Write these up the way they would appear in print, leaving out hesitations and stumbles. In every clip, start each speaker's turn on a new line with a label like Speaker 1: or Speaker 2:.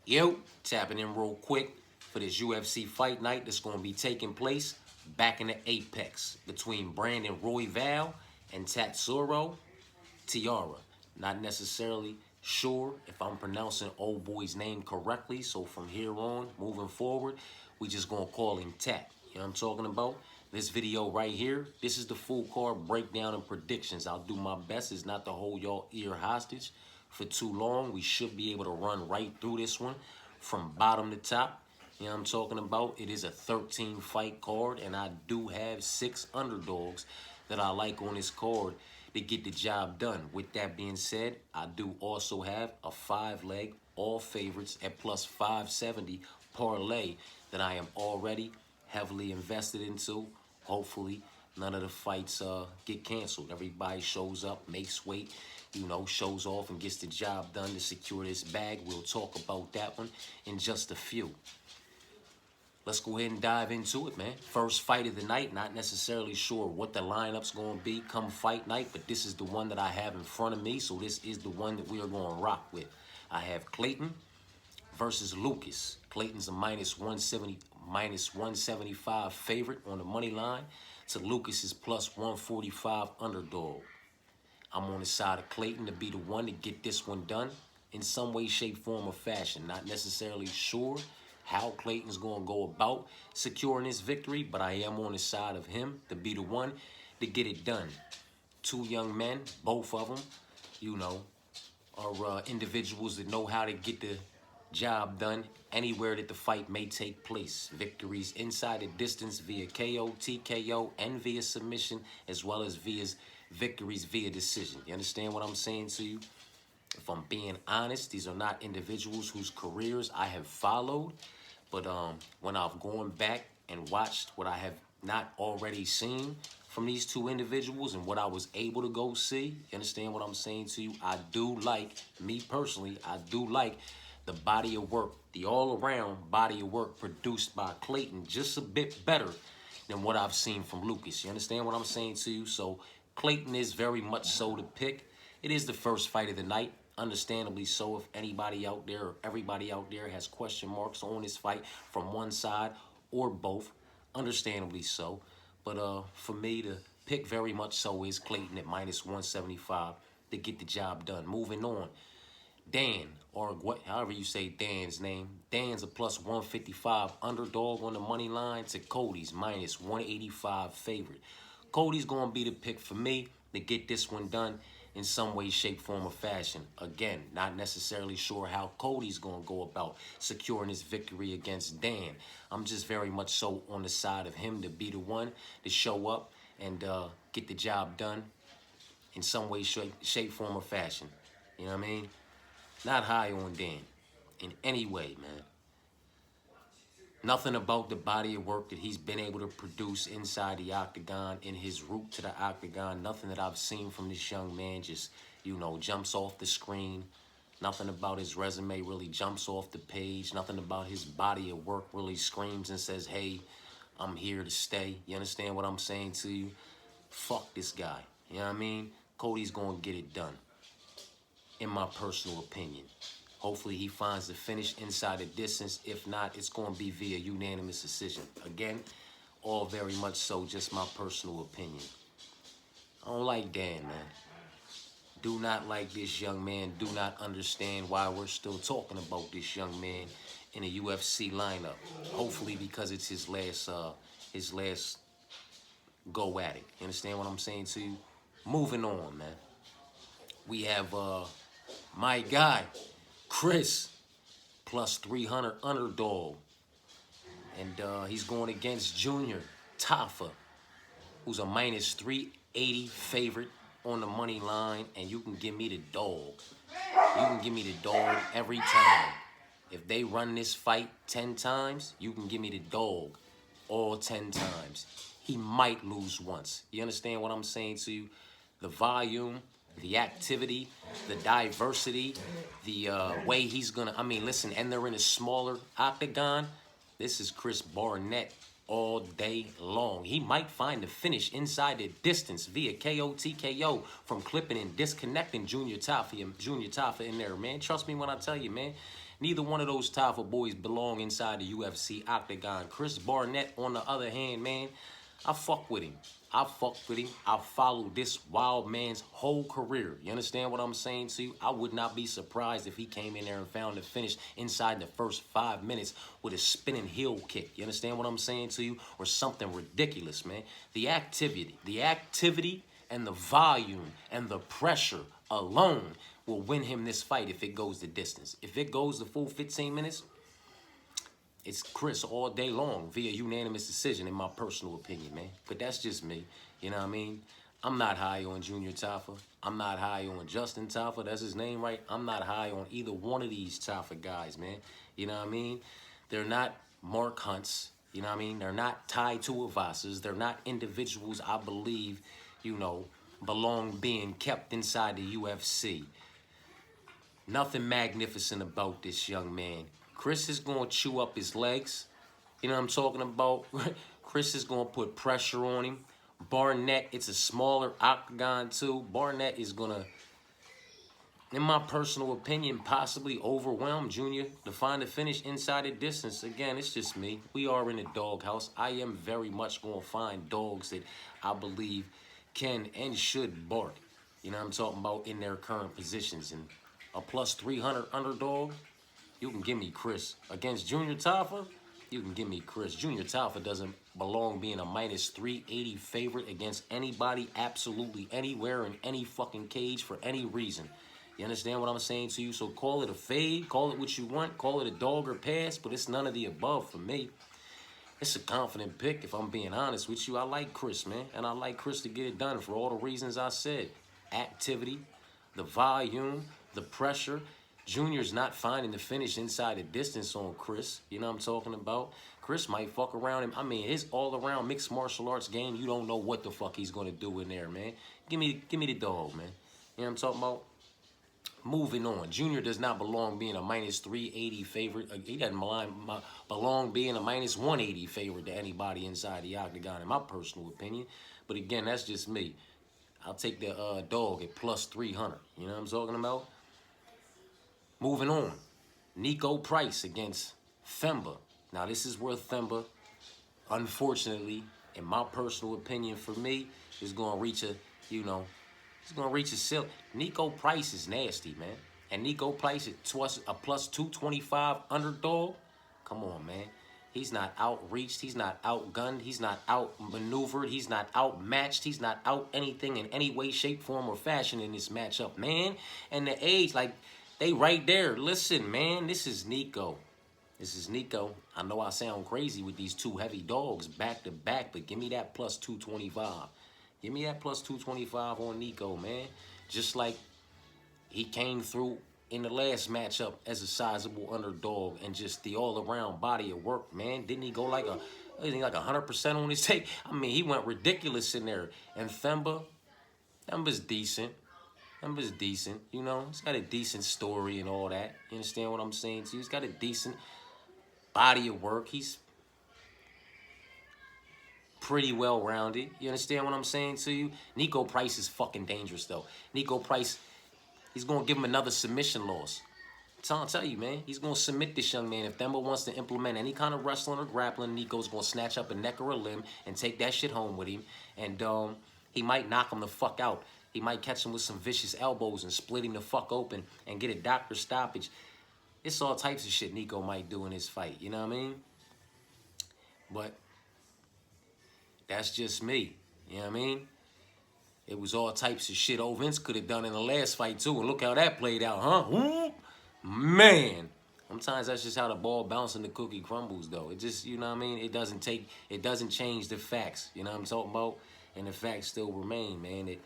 Speaker 1: Yo, tapping in real quick for this UFC fight night that's going to be taking place back in the Apex between Brandon Royval and Tatsuro Taira. Not necessarily sure if I'm pronouncing old boy's name correctly, so from here on, moving forward, we just going to call him Tat. You know what I'm talking about? This video right here, this is the full card breakdown and predictions. I'll do my best is not to hold y'all ear hostage for too long. We should be able to run right through this one from bottom to top. You know what I'm talking about? It is a 13 fight card, and I do have 6 underdogs that I like on this card to get the job done. With that being said, I do also have a 5-leg, all favorites at plus 570 parlay that I am already heavily invested into. Hopefully, none of the fights get canceled. Everybody shows up, makes weight, shows off and gets the job done to secure this bag. We'll talk about that one in just a few. Let's go ahead and dive into it, man. First fight of the night. Not necessarily sure what the lineup's going to be come fight night, but this is the one that I have in front of me, so this is the one that we are going to rock with. I have Clayton versus Lucas. Clayton's a minus 175 favorite on the money line to Lucas's plus 145 underdog. I'm on the side of Clayton to be the one to get this one done in some way, shape, form, or fashion. Not necessarily sure how Clayton's going to go about securing this victory, but I am on the side of him to be the one to get it done. Two young men, both of them, are individuals that know how to get the job done anywhere that the fight may take place. Victories inside the distance via KO, TKO, and via submission, as well as victories via decision. You understand what I'm saying to you? If I'm being honest, these are not individuals whose careers I have followed, but when I've gone back and watched what I have not already seen from these two individuals and what I was able to go see, you understand what I'm saying to you? I do like, me personally, I do like the body of work, the all-around body of work produced by Clayton just a bit better than what I've seen from Lucas. You understand what I'm saying to you? So Clayton is very much so the pick. It is the first fight of the night. Understandably so, if anybody out there or everybody out there has question marks on this fight from one side or both, understandably so. But for me, the pick very much so is Clayton at minus 175 to get the job done. Moving on, Dan, or however you say Dan's name. Dan's a plus 155 underdog on the money line to Cody's minus 185 favorite. Cody's going to be the pick for me to get this one done in some way, shape, form, or fashion. Again, not necessarily sure how Cody's going to go about securing his victory against Dan. I'm just very much so on the side of him to be the one to show up and get the job done in some way, shape, form, or fashion. You know what I mean? Not high on Dan in any way, man. Nothing about the body of work that he's been able to produce inside the octagon, in his route to the octagon. Nothing that I've seen from this young man just, jumps off the screen. Nothing about his resume really jumps off the page. Nothing about his body of work really screams and says, hey, I'm here to stay. You understand what I'm saying to you? Fuck this guy. You know what I mean? Cody's going to get it done, in my personal opinion. Hopefully he finds the finish inside the distance. If not, it's going to be via unanimous decision. Again, all very much so just my personal opinion. I don't like Dan, man. Do not like this young man. Do not understand why we're still talking about this young man in a UFC lineup. Hopefully because it's his last go at it. You understand what I'm saying to you? Moving on, man. We have my guy, Chris, plus 300 underdog. And he's going against Junior Tafa, who's a minus 380 favorite on the money line. And you can give me the dog. You can give me the dog every time. If they run this fight 10 times, you can give me the dog all 10 times. He might lose once. You understand what I'm saying to you? The volume, the activity, the diversity, the way he's going to, listen, and they're in a smaller octagon. This is Chris Barnett all day long. He might find the finish inside the distance via KO, TKO from clipping and disconnecting Junior Tafa in there, man. Trust me when I tell you, man. Neither one of those Tafa boys belong inside the UFC octagon. Chris Barnett, on the other hand, man, I fuck with him. I fucked with him. I followed this wild man's whole career. You understand what I'm saying to you? I would not be surprised if he came in there and found the finish inside the first 5 minutes with a spinning heel kick. You understand what I'm saying to you? Or something ridiculous, man. The activity and the volume and the pressure alone will win him this fight if it goes the distance. If it goes the full 15 minutes, it's Chris all day long via unanimous decision, in my personal opinion, man. But that's just me. You know what I mean? I'm not high on Junior Tafa. I'm not high on Justin Tafa. That's his name, right? I'm not high on either one of these Tafa guys, man. You know what I mean? They're not Mark Hunts. You know what I mean? They're not tied to Avasas. They're not individuals I believe, you know, belong being kept inside the UFC. Nothing magnificent about this young man. Chris is going to chew up his legs. You know what I'm talking about? Chris is going to put pressure on him. Barnett, it's a smaller octagon too. Barnett is going to, in my personal opinion, possibly overwhelm Junior to find a finish inside the distance. Again, it's just me. We are in the doghouse. I am very much going to find dogs that I believe can and should bark. You know what I'm talking about, in their current positions. And a plus 300 underdog, you can give me Chris. Against Junior Tafa, you can give me Chris. Junior Tafa doesn't belong being a minus 380 favorite against anybody, absolutely anywhere, in any fucking cage, for any reason. You understand what I'm saying to you? So call it a fade, call it what you want, call it a dog or pass, but it's none of the above for me. It's a confident pick, if I'm being honest with you. I like Chris, man, and I like Chris to get it done for all the reasons I said. Activity, the volume, the pressure. Junior's not finding the finish inside the distance on Chris. You know what I'm talking about? Chris might fuck around him. I mean, his all-around mixed martial arts game, you don't know what the fuck he's going to do in there, man. Give me the dog, man. You know what I'm talking about? Moving on. Junior does not belong being a minus 380 favorite. He doesn't belong being a minus 180 favorite to anybody inside the octagon, in my personal opinion. But again, that's just me. I'll take the dog at plus 300. You know what I'm talking about? Moving on, Nico Price against Themba. Now, this is where Themba, unfortunately, in my personal opinion, for me, is going to reach a, you know, he's going to reach a ceiling. Nico Price is nasty, man. And Nico Price is a plus 225 underdog. Come on, man. He's not outreached. He's not outgunned. He's not outmaneuvered. He's not outmatched. He's not out anything in any way, shape, form, or fashion in this matchup, man. And the age, like, they right there. Listen, man, this is Nico. This is Nico. I know I sound crazy with these two heavy dogs back to back, but give me that plus 225. Give me that plus 225 on Nico, man. Just like he came through in the last matchup as a sizable underdog, and just the all-around body of work, man. Didn't he go like 100% on his take? I mean, he went ridiculous in there. And Themba's decent. Themba's decent, you know. He's got a decent story and all that. You understand what I'm saying to you? He's got a decent body of work. He's pretty well-rounded. You understand what I'm saying to you? Nico Price is fucking dangerous, though. Nico Price, he's going to give him another submission loss. I'll tell you, man. He's going to submit this young man. If Themba wants to implement any kind of wrestling or grappling, Nico's going to snatch up a neck or a limb and take that shit home with him. And he might knock him the fuck out. He might catch him with some vicious elbows and split him the fuck open and get a doctor stoppage. It's all types of shit Nico might do in his fight. You know what I mean? But that's just me. You know what I mean? It was all types of shit old Vince could have done in the last fight, too. And look how that played out, huh? Man. Sometimes that's just how the ball bounces and the cookie crumbles, though. It just, you know what I mean? It doesn't change the facts. You know what I'm talking about? And the facts still remain, man.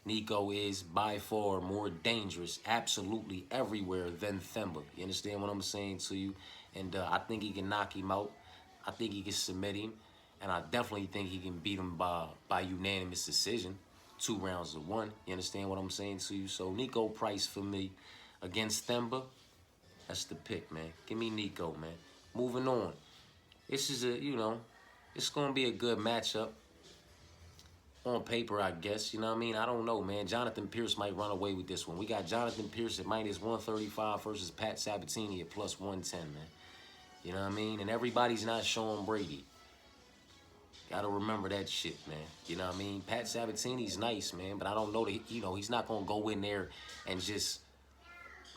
Speaker 1: Nico is by far more dangerous, absolutely everywhere, than Themba. You understand what I'm saying to you? And I think he can knock him out. I think he can submit him. And I definitely think he can beat him by unanimous decision. 2 rounds to 1. You understand what I'm saying to you? So Nico Price for me against Themba. That's the pick, man. Give me Nico, man. Moving on. This is it's going to be a good matchup. on paper, I guess. You know what I mean? I don't know, man. Jonathan Pierce might run away with this one. We got Jonathan Pierce at -135 versus Pat Sabatini at +110, man. You know what I mean? And everybody's not Sean Brady. Gotta remember that shit, man. You know what I mean? Pat Sabatini's nice, man, but I don't know that, he's not gonna go in there and just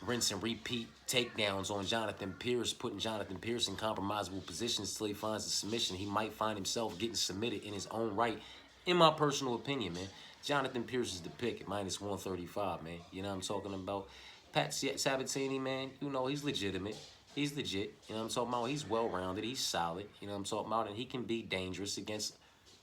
Speaker 1: rinse and repeat takedowns on Jonathan Pierce, putting Jonathan Pierce in compromisable positions till he finds a submission. He might find himself getting submitted in his own right, in my personal opinion, man. Jonathan Pierce is the pick at -135, man. You know what I'm talking about? Pat Sabatini, man, he's legitimate. He's legit. You know what I'm talking about? He's well-rounded. He's solid. You know what I'm talking about? And he can be dangerous against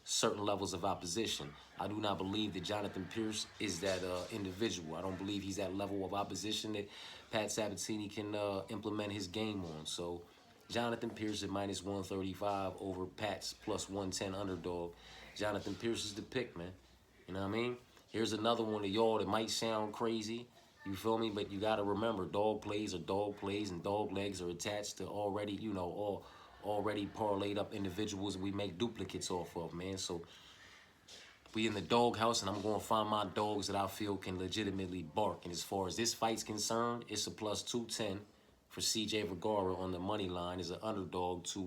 Speaker 1: certain levels of opposition. I do not believe that Jonathan Pierce is that individual. I don't believe he's that level of opposition that Pat Sabatini can implement his game on. So Jonathan Pierce at -135 over Pat's +110 underdog. Jonathan Pierce is the pick, man. You know what I mean? Here's another one of y'all that might sound crazy. You feel me? But you got to remember, dog plays are dog plays, and dog legs are attached to already, already parlayed up individuals we make duplicates off of, man. So we in the dog house, and I'm going to find my dogs that I feel can legitimately bark. And as far as this fight's concerned, it's a +210 for CJ Vergara on the money line as an underdog to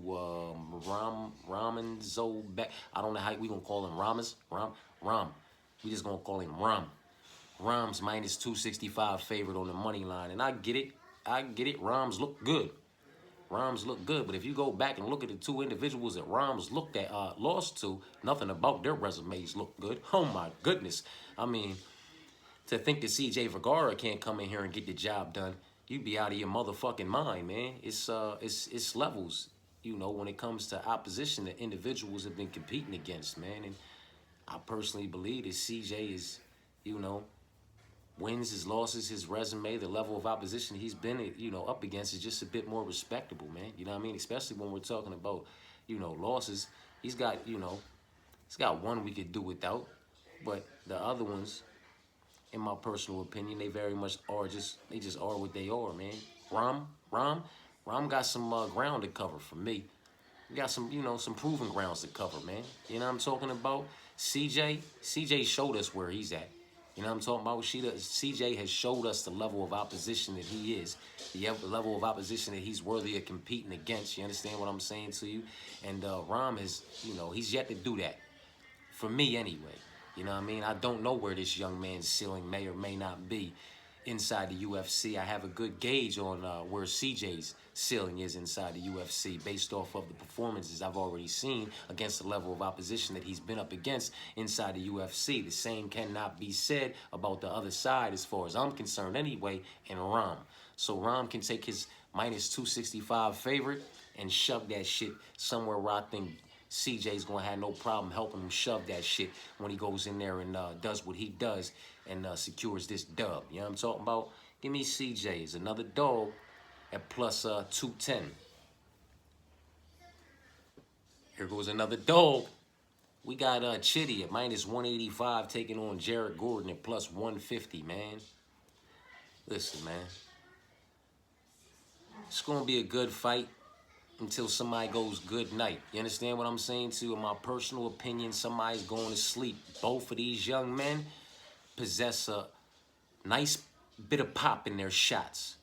Speaker 1: Raman Zobek. I don't know how we going to call him. Ram. We just going to call him Ram. Rams -265 favorite on the money line. And I get it. Rams look good. But if you go back and look at the two individuals that Rams lost to, nothing about their resumes look good. Oh my goodness. I mean, to think that CJ Vergara can't come in here and get the job done, you'd be out of your motherfucking mind, man. It's levels, when it comes to opposition that individuals have been competing against, man. And I personally believe that CJ is, wins, his losses, his resume, the level of opposition he's been, up against is just a bit more respectable, man. You know what I mean? Especially when we're talking about, losses. He's got one we could do without, but the other ones, in my personal opinion, they very much are they just are what they are, man. Ram got some ground to cover for me. We got some, some proven grounds to cover, man. You know what I'm talking about? CJ showed us where he's at. You know what I'm talking about? CJ has showed us the level of opposition that he is, the level of opposition that he's worthy of competing against. You understand what I'm saying to you? And Ram has, he's yet to do that. For me, anyway. You know what I mean? I don't know where this young man's ceiling may or may not be inside the UFC. I have a good gauge on where CJ's ceiling is inside the UFC based off of the performances I've already seen against the level of opposition that he's been up against inside the UFC. The same cannot be said about the other side as far as I'm concerned anyway, and Ram. So Ram can take his -265 favorite and shove that shit somewhere where I think CJ's going to have no problem helping him shove that shit when he goes in there and does what he does and secures this dub. You know what I'm talking about? Give me CJ as another dog at +210. Here goes another dog. We got Chitty at -185 taking on Jared Gordon at +150, man. Listen, man. It's going to be a good fight until somebody goes good night. You understand what I'm saying to you? In my personal opinion, somebody's going to sleep. Both of these young men possess a nice bit of pop in their shots.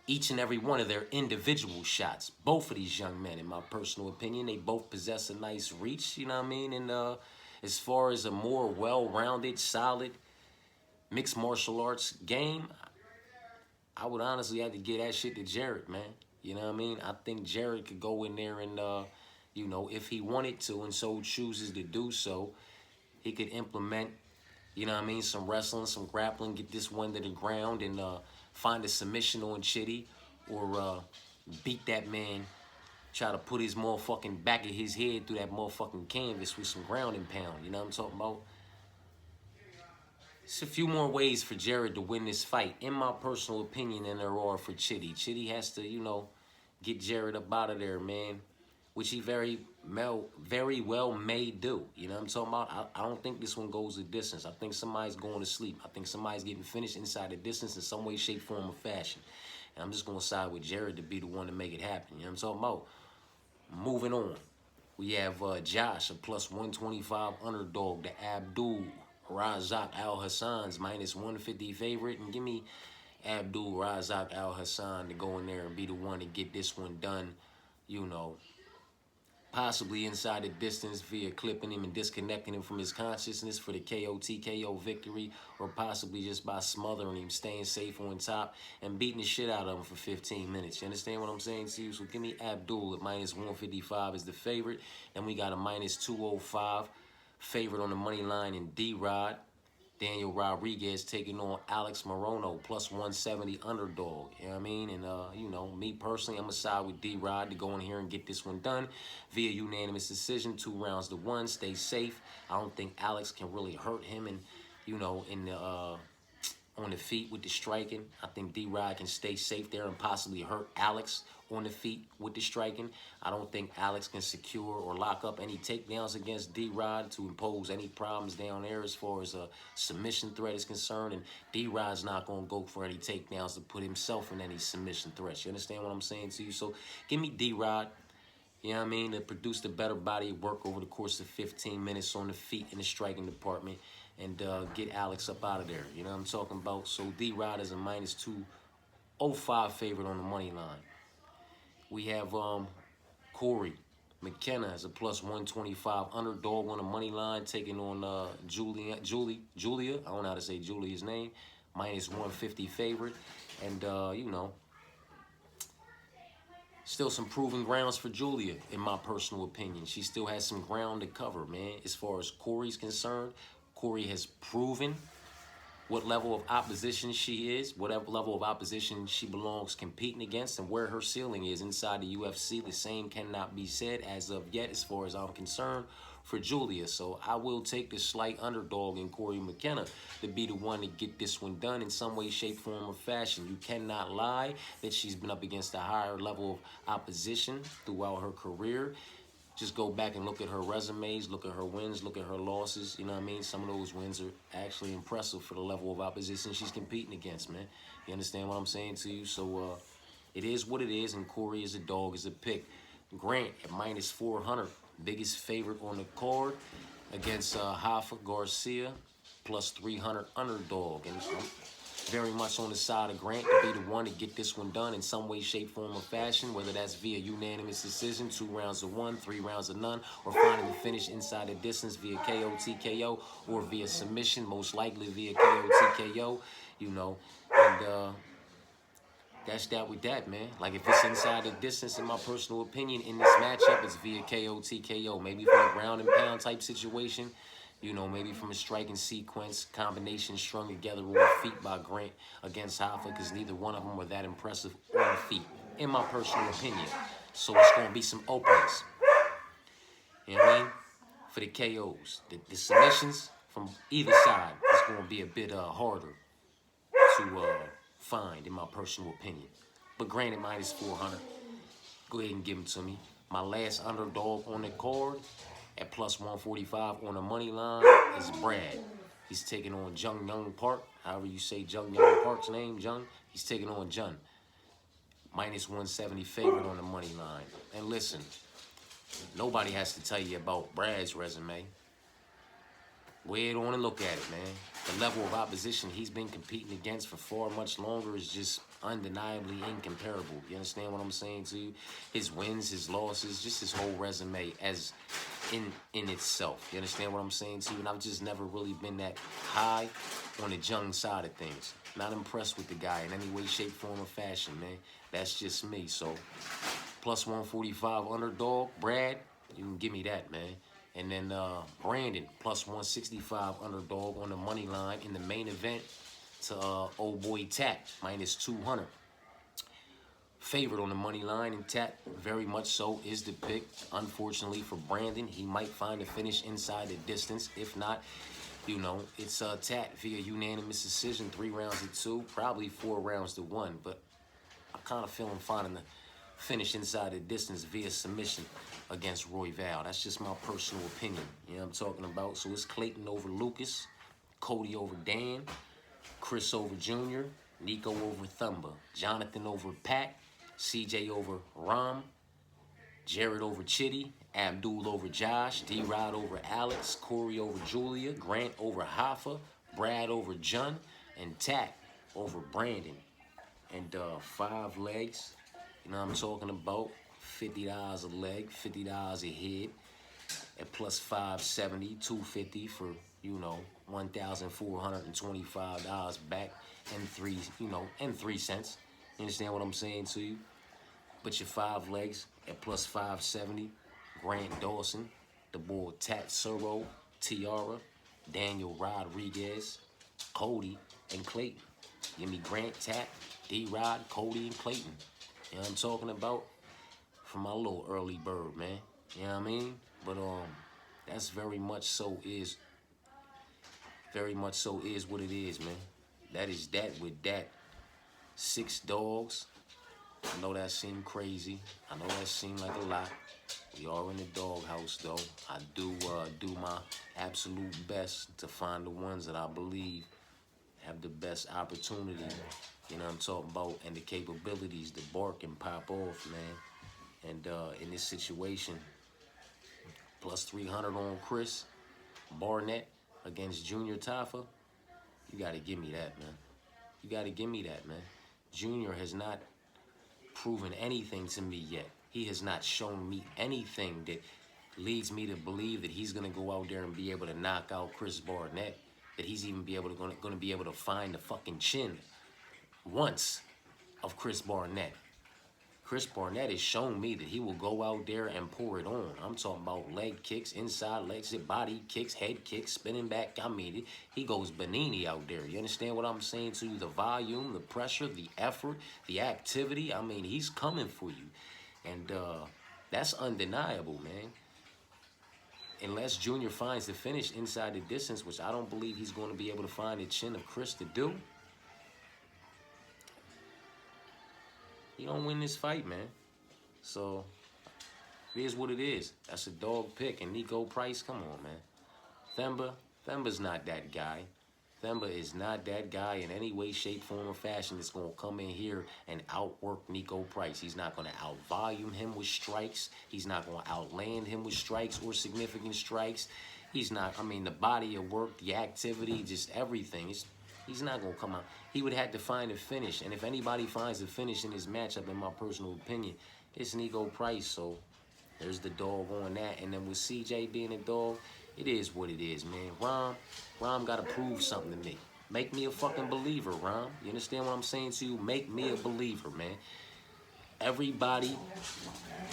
Speaker 1: Each and every one of their individual shots. Both of these young men, in my personal opinion, they both possess a nice reach, you know what I mean? And as far as a more well-rounded, solid mixed martial arts game, I would honestly have to give that shit to Jared, man. You know what I mean? I think Jared could go in there and, if he wanted to and so chooses to do so, he could implement, you know what I mean, some wrestling, some grappling, get this one to the ground and find a submission on Chitty or beat that man, try to put his motherfucking back of his head through that motherfucking canvas with some ground and pound. You know what I'm talking about? It's a few more ways for Jared to win this fight, in my personal opinion, than there are for Chitty. Chitty has to, get Jared up out of there, man, which he very well may do. You know what I'm talking about? I don't think this one goes the distance. I think somebody's going to sleep. I think somebody's getting finished inside the distance in some way, shape, form, or fashion. And I'm just going to side with Jared to be the one to make it happen. You know what I'm talking about? Moving on. We have Josh, a plus 125 underdog. The Abdul Razak Al Hassan's minus 150 favorite. And give me Abdul Razak Al Hassan to go in there and be the one to get this one done, you know, possibly inside the distance via clipping him and disconnecting him from his consciousness for the KO TKO victory, or possibly just by smothering him, staying safe on top, and beating the shit out of him for 15 minutes. You understand what I'm saying to you? So give me Abdul at minus 155 as the favorite. And we got a minus 205 favorite on the money line in D-Rod. Daniel Rodriguez taking on Alex Morono, plus 170 underdog. You know what I mean? And, you know, me personally, I'm going to side with D-Rod to go in here and get this one done via unanimous decision, 2 rounds to 1. Stay safe. I don't think Alex can really hurt him, and, you know, in the on the feet with the striking. I think D-Rod can stay safe there and possibly hurt Alex on the feet with the striking. I don't think Alex can secure or lock up any takedowns against D-Rod to impose any problems down there as far as a submission threat is concerned. And D-Rod's not going to go for any takedowns to put himself in any submission threats. You understand what I'm saying to you? So give me D-Rod. You know what I mean? To produce the better body of work over the course of 15 minutes on the feet in the striking department, and get Alex up out of there. You know what I'm talking about? So D-Rod is a minus 205 favorite on the money line. We have Corey McKenna as a plus 125 underdog on the money line, taking on Julia. I don't know how to say Julia's name. Minus 150 favorite. And, you know, still some proven grounds for Julia, in my personal opinion. She still has some ground to cover, man. As far as Corey's concerned, Corey has proven what level of opposition she is, whatever level of opposition she belongs competing against, and where her ceiling is inside the UFC. The same cannot be said as of yet, as far as I'm concerned, for Julia. So I will take the slight underdog in Corey McKenna to be the one to get this one done in some way, shape, form, or fashion. You cannot lie that she's been up against a higher level of opposition throughout her career. Just go back and look at her resumes, look at her wins, look at her losses. You know what I mean? Some of those wins are actually impressive for the level of opposition she's competing against, man. You understand what I'm saying to you? So it is what it is, and Corey is a dog, is a pick. Grant at minus 400, biggest favorite on the card against Rafa Garcia, plus 300 underdog. And very much on the side of Grant to be the one to get this one done in some way, shape, form, or fashion, whether that's via unanimous decision, 2 rounds to 1, 3 rounds to none, or finding the finish inside the distance via KO, TKO, or via submission, most likely via KO, TKO, you know. And that's that with that, man. Like, if it's inside the distance, in my personal opinion, in this matchup, it's via KO, TKO. Maybe from a ground and pound type situation. You know, maybe from a striking sequence, combination strung together on the feet by Grant against Rafa, because neither one of them were that impressive on the feet, in my personal opinion. So it's going to be some openings. You know what I mean? For the KOs. The submissions from either side is going to be a bit harder to find, in my personal opinion. But granted, minus 400. Go ahead and give them to me. My last underdog on the card at plus 145 on the money line is Brad. He's taking on Jung Young Park. However you say Jung Young Park's name, Jung. He's taking on Jun. Minus 170 favorite on the money line. And listen, nobody has to tell you about Brad's resume. Go ahead on and look at it, man. The level of opposition he's been competing against for far much longer is just undeniably incomparable. You understand what I'm saying to you? His wins, his losses, just his whole resume as in itself. You understand what I'm saying to you? And I've just never really been that high on the Jung side of things. Not impressed with the guy in any way, shape, form, or fashion, man. That's just me. So, plus 145 underdog, Brad, you can give me that, man. And then Brandon, plus 165 underdog on the money line in the main event to old boy Tat, minus 200. Favorite on the money line, and Tat, very much so, is the pick. Unfortunately for Brandon, he might find a finish inside the distance. If not, you know, it's Tat via unanimous decision, 3 rounds to 2, probably 4 rounds to 1. But I kind of feel him finding the finish inside the distance via submission against Royval. That's just my personal opinion. You know what I'm talking about? So it's Clayton over Lucas, Cody over Dan, Chris over Junior, Nico over Thumba, Jonathan over Pat, CJ over Ram, Jared over Chitty, Abdul over Josh, D-Rod over Alex, Corey over Julia, Grant over Hoffa, Brad over Jun, and Tack over Brandon. And 5 legs, you know what I'm talking about? $50 a leg, $50 a head, at plus 570, 250 for, you know, $1,425 back and 3 cents. You understand what I'm saying to you? But your 5 legs at plus 570, Grant Dawson, the boy Tatsuro, Tiara, Daniel Rodriguez, Cody, and Clayton. Give me Grant, Tat, D-Rod, Cody, and Clayton. You know what I'm talking about? For my little early bird, man. You know what I mean? But that's very much so is what it is, man. That is that with that. 6 dogs. I know that seemed crazy. I know that seemed like a lot. We are in the doghouse, though. I do my absolute best to find the ones that I believe have the best opportunity. You know what I'm talking about? And the capabilities to bark and pop off, man. And in this situation, plus 300 on Chris Barnett against Junior Taffa, you got to give me that, man. You got to give me that, man. Junior has not proven anything to me yet. He has not shown me anything that leads me to believe that he's going to go out there and be able to knock out Chris Barnett, that he's even going to be able to find the fucking chin once of Chris Barnett. Chris Barnett has shown me that he will go out there and pour it on. I'm talking about leg kicks, inside legs, body kicks, head kicks, spinning back. I mean, he goes Benini out there. You understand what I'm saying to you? The volume, the pressure, the effort, the activity. I mean, he's coming for you. And that's undeniable, man. Unless Junior finds the finish inside the distance, which I don't believe he's going to be able to find the chin of Chris to do, he don't win this fight, man. So, it is what it is. That's a dog pick. And Nico Price, come on, man. Themba's not that guy. Themba is not that guy in any way, shape, form, or fashion that's going to come in here and outwork Nico Price. He's not going to outvolume him with strikes. He's not going to outland him with strikes or significant strikes. He's not, I mean, the body of work, the activity, just everything. He's not going to come out. He would have to find a finish. And if anybody finds a finish in this matchup, in my personal opinion, it's Nico Price. So there's the dog on that. And then with CJ being a dog, it is what it is, man. Rom got to prove something to me. Make me a fucking believer, Rom. You understand what I'm saying to you? Make me a believer, man. Everybody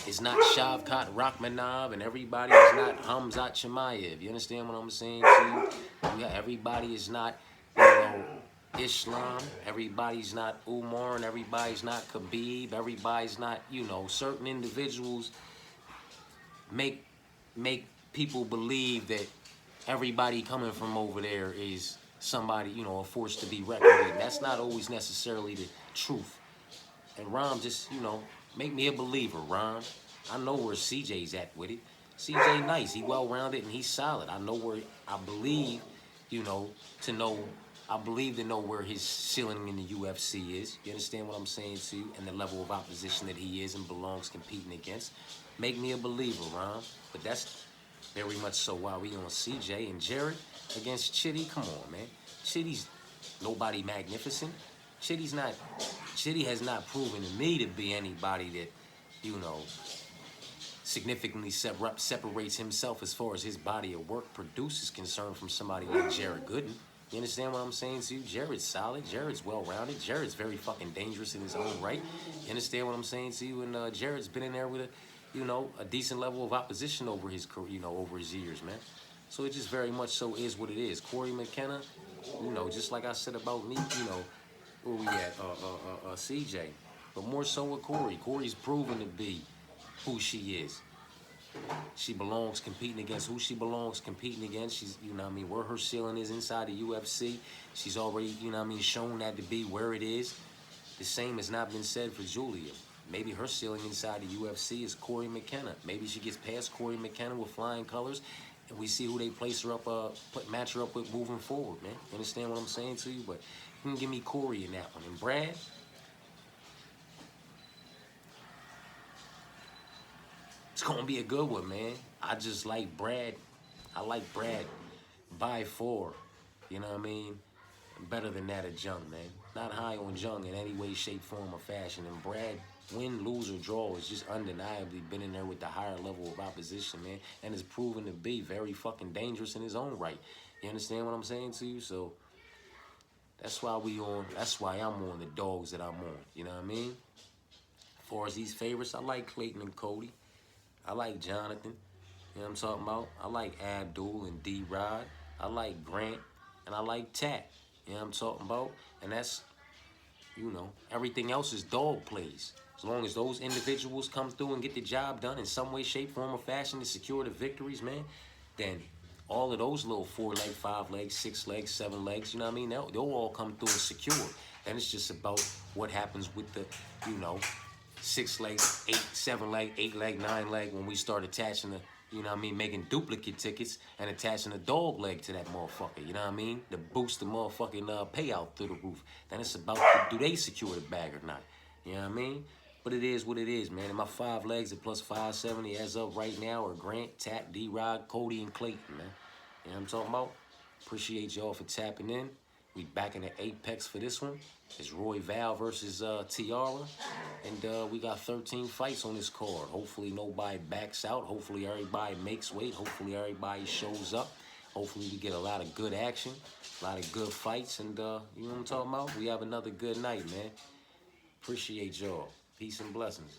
Speaker 1: is not Shavkat Rachmanov, and everybody is not Hamzat Chimaev. You understand what I'm saying to you? Yeah, everybody is not, you know, Islam. Everybody's not Umar, and everybody's not Khabib. Everybody's not, you know, certain individuals make people believe that everybody coming from over there is somebody, you know, a force to be reckoned with. That's not always necessarily the truth. And Rom just, you know, make me a believer, Rom. I know where CJ's at with it. CJ nice, he well-rounded and he's solid. I know where, I believe, you know, I believe to know where his ceiling in the UFC is. You understand what I'm saying to you? And the level of opposition that he is and belongs competing against. Make me a believer, Rom. But that's very much so why we on CJ and Jared against Chitty. Come on, man. Chitty's nobody magnificent. Chitty has not proven to me to be anybody that, you know, significantly separates himself as far as his body of work produce is concerned from somebody like Jared Gooden. You understand what I'm saying to you? Jared's solid. Jared's well-rounded. Jared's very fucking dangerous in his own right. You understand what I'm saying to you? And Jared's been in there with a decent level of opposition over his career, you know, over his years, man. So it just very much so is what it is. Corey McKenna, you know, just like I said about me, you know, where we at, CJ. But more so with Corey. Corey's proven to be who she is. She belongs competing against who she belongs competing against. She's, you know what I mean, where her ceiling is inside the UFC. She's already, you know what I mean, shown that to be where it is. The same has not been said for Julia. Maybe her ceiling inside the UFC is Corey McKenna. Maybe she gets past Corey McKenna with flying colors, and we see who they place her up, match her up with moving forward, man. You understand what I'm saying to you? But you can give me Corey in that one. And Brad, It's gonna be a good one, man. I just like Brad. I like Brad by 4. You know what I mean? Better than that of Jung, man. Not high on Jung in any way, shape, form, or fashion. And Brad, win, lose, or draw, is just undeniably been in there with the higher level of opposition, man. And is proven to be very fucking dangerous in his own right. You understand what I'm saying to you? So that's why I'm on the dogs that I'm on. You know what I mean? As far as these favorites, I like Clayton and Cody. I like Jonathan. You know what I'm talking about? I like Abdul and D-Rod. I like Grant. And I like Tat. You know what I'm talking about? And that's, everything else is dog plays. As long as those individuals come through and get the job done in some way, shape, form, or fashion to secure the victories, man, then all of those little 4 leg, 5 legs, 6 legs, 7 legs, you know what I mean? They'll all come through and secure. Then it's just about what happens with the, 6 leg, 8, 7 leg, 8 leg, 9 leg when we start attaching the, you know what I mean, making duplicate tickets and attaching a dog leg to that motherfucker, you know what I mean? To boost the motherfucking payout through the roof. Then it's about, do they secure the bag or not? You know what I mean? But it is what it is, man. And my 5 legs at plus 570 as of right now are Grant, Tap, D-Rod, Cody, and Clayton, man. You know what I'm talking about? Appreciate y'all for tapping in. We back in the Apex for this one. It's Royval versus Taira. And we got 13 fights on this card. Hopefully nobody backs out. Hopefully everybody makes weight. Hopefully everybody shows up. Hopefully we get a lot of good action, a lot of good fights. And you know what I'm talking about? We have another good night, man. Appreciate y'all. Peace and blessings.